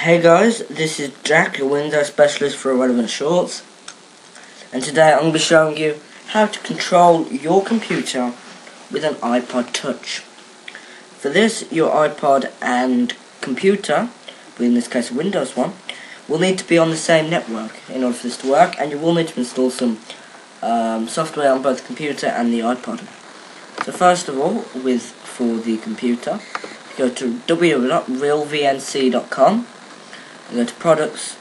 Hey guys, this is Jack, your Windows specialist for Irrelevant Shorts, and today I'm going to be showing you how to control your computer with an iPod Touch. For this, your iPod and computer, in this case a Windows one, will need to be on the same network in order for this to work, and you will need to install some software on both the computer and the iPod. So first of all, for the computer, go to www.realvnc.com. Go to products,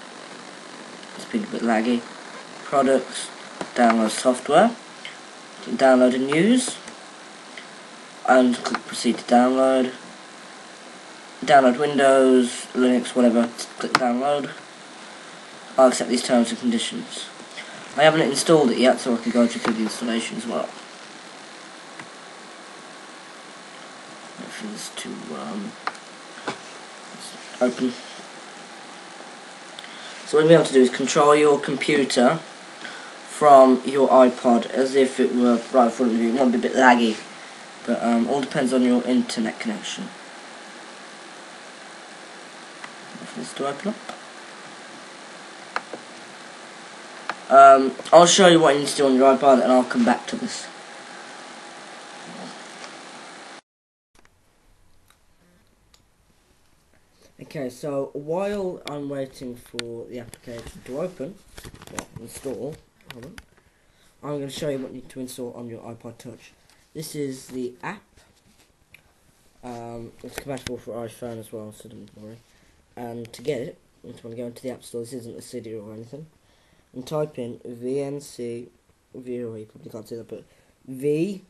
it's been a bit laggy, products, download software, download a news, and click proceed to download, Windows, Linux, whatever, click download. I'll accept these terms and conditions. I haven't installed it yet, so I can go through the installation as well. Wait for this to open. So what you'll be able to do is control your computer from your iPod as if it were right in front of you. It might be a bit laggy, but all depends on your internet connection. Wait for this to open up. I'll show you what you need to do on your iPod and I'll come back to this. Okay, so while I'm waiting for the application to open, well, install, I'm going to show you what you need to install on your iPod Touch. This is the app. It's compatible for iPhone as well, so don't worry. And to get it, you just want to go into the App Store. This isn't a CD or anything. And type in VNC, you probably can't see that, but V,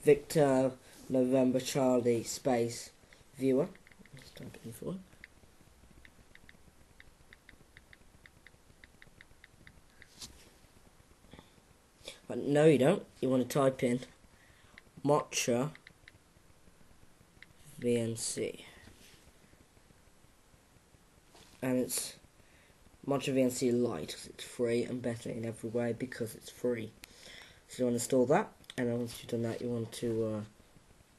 Victor, November, Charlie, space, viewer. Let's type it in for you. But no, you don't. You want to type in Mocha VNC. And it's Mocha VNC Lite, because it's free and better in every way because it's free. So you want to install that, and then once you've done that, you want to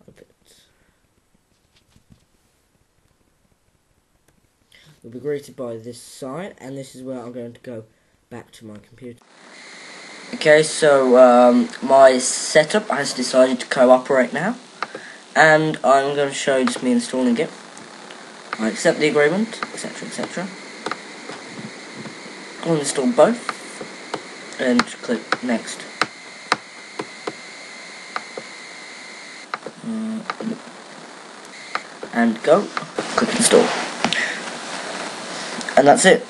open it. You'll be greeted by this sign, and this is where I'm going to go back to my computer. Okay, so my setup has decided to cooperate now, and I'm going to show you just me installing it. I accept the agreement, etc, etc. I'll install both, and click next. And go, click install. And that's it.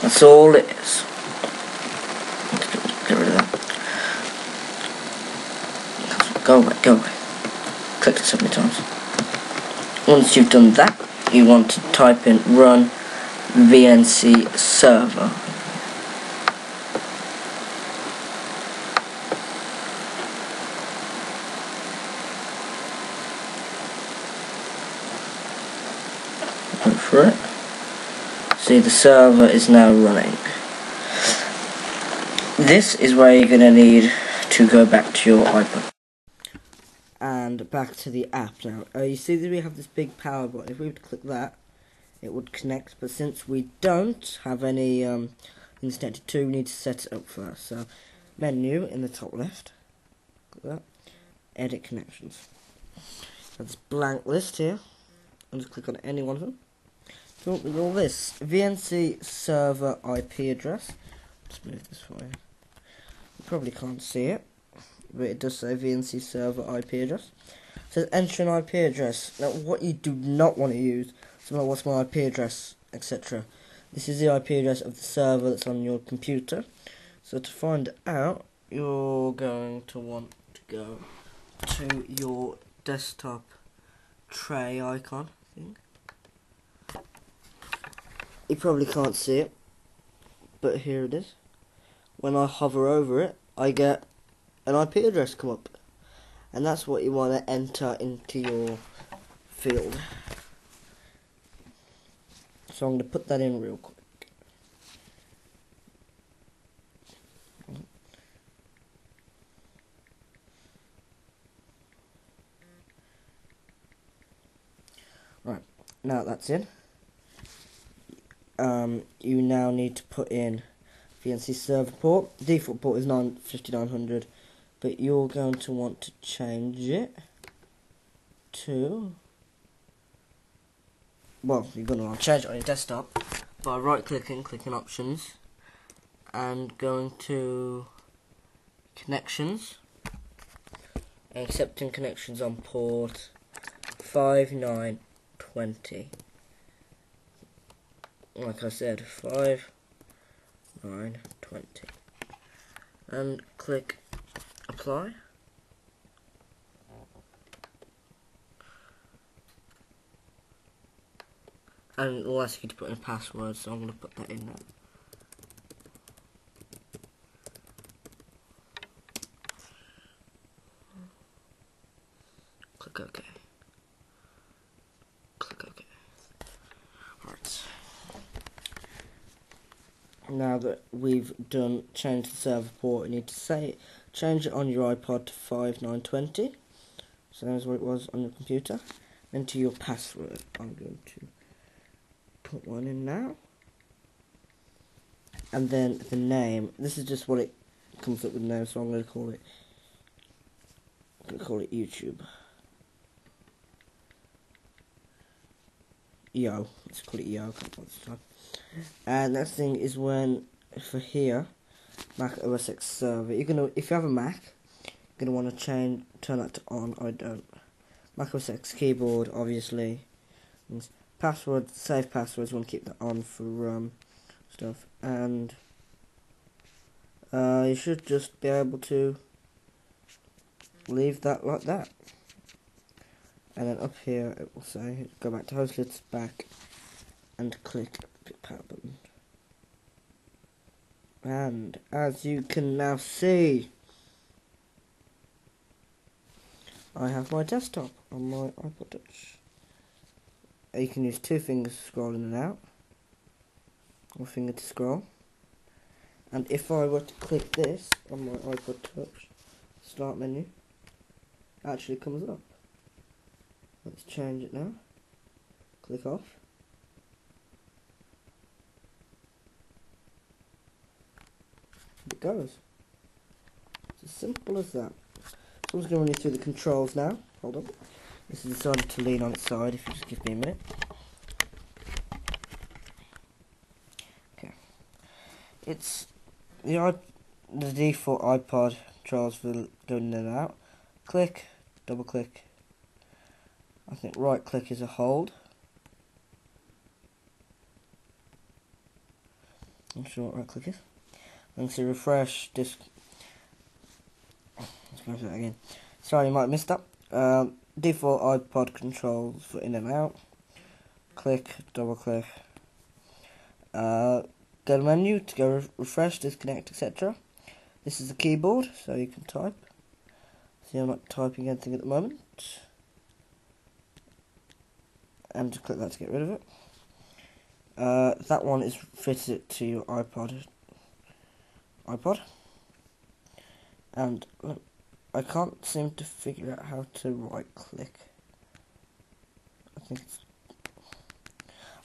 That's all it is. Get rid of that. Go away, go away. Click it so many times. Once you've done that, you want to type in run VNC server. Wait for it. See, the server is now running. This is where you're going to need to go back to your iPod. And back to the app now. You see that we have this big power button. If we were to click that, it would connect. But since we don't have any things connected to, we need to set it up first. So, menu in the top left. Click that. Edit connections. Have this blank list here. And just click on any one of them. So all this VNC server IP address. Just move this for you. You probably can't see it, but it does say VNC server IP address. It says enter an IP address. Now, what you do not want to use, so what's my IP address, etc. This is the IP address of the server that's on your computer. So to find out, you're going to want to go to your desktop tray icon, I think. You probably can't see it, but here it is. When I hover over it, I get an IP address come up, and that's what you want to enter into your field. So I'm going to put that in real quick. Right, now that's in, you now need to put in VNC server port. The default port is 5900, but you're going to want to change it to, well, you're going to want to change it on your desktop by right-clicking, clicking options, and going to connections, and accepting connections on port 5920. Like I said, 5920, and click apply. And it will ask you to put in a password, so I'm going to put that in there. Click OK. Click OK. Right. Now that we've done change the server port, you need to change it on your iPod to 5920. Same as what it was on your computer. Enter your password. I'm going to put one in now. And then the name. This is just what it comes up with now, so I'm going to call it YouTube. Yo, let's call it Yo. I can't this time. And next thing is for here, Mac OS X server. If you have a Mac, you're gonna want to turn that to on. I don't. Mac OS X keyboard, obviously. Password, save passwords. You want to keep that on for stuff, and you should just be able to leave that like that. And then up here it will say go back to host list back and click the power button. And as you can now see, I have my desktop on my iPod Touch. You can use two fingers to scroll in and out, one finger to scroll. And if I were to click this on my iPod Touch, start menu, it actually comes up. Let's change it now. Click off. It goes. It's as simple as that. So I'm just going to run you through the controls now. Hold on. This is decided to lean on its side if you just give me a minute. Okay. It's the default iPod controls for going in and out. Click, double click. I think right click is a hold. I'm not sure what right click is. And to refresh this. Let's go through that again. Sorry, you might have missed that. Default iPod controls for in and out. Click, double click. Go to menu to go refresh, disconnect, etc. This is the keyboard, so you can type. See, I'm not typing anything at the moment. And just click that to get rid of it. That one is fitted to your iPod. And I can't seem to figure out how to right click.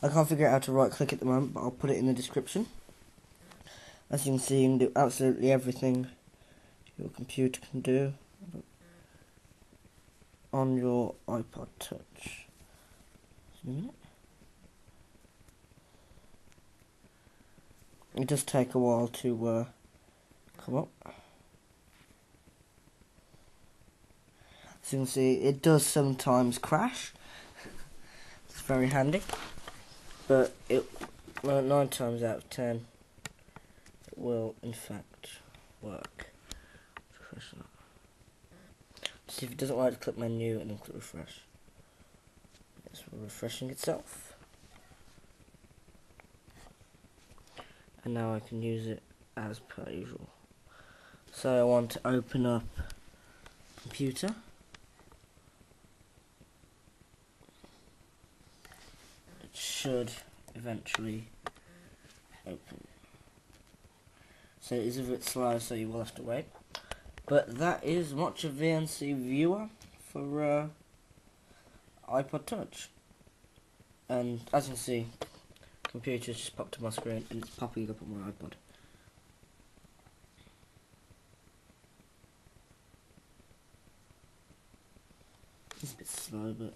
I can't figure out how to right click at the moment, but I'll put it in the description. As you can see, you can do absolutely everything your computer can do on your iPod Touch. It does take a while to come up. As you can see, it does sometimes crash. It's very handy, but 9 times out of 10 it will in fact work. See if it doesn't work, click menu and then click refresh. It's refreshing itself. And now I can use it as per usual. So I want to open up computer. It should eventually open. So it is a bit slow, so you will have to wait. But that is much of VNC Viewer for iPod Touch. And as you can see, computer just popped up on my screen and it's popping up on my iPod. It's a bit slow, but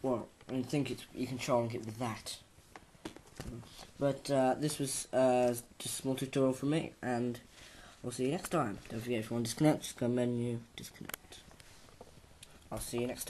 well, I think you can try and get with that. But this was just a small tutorial from me, and we'll see you next time. Don't forget, if you want to disconnect, just go menu, disconnect. I'll see you next time.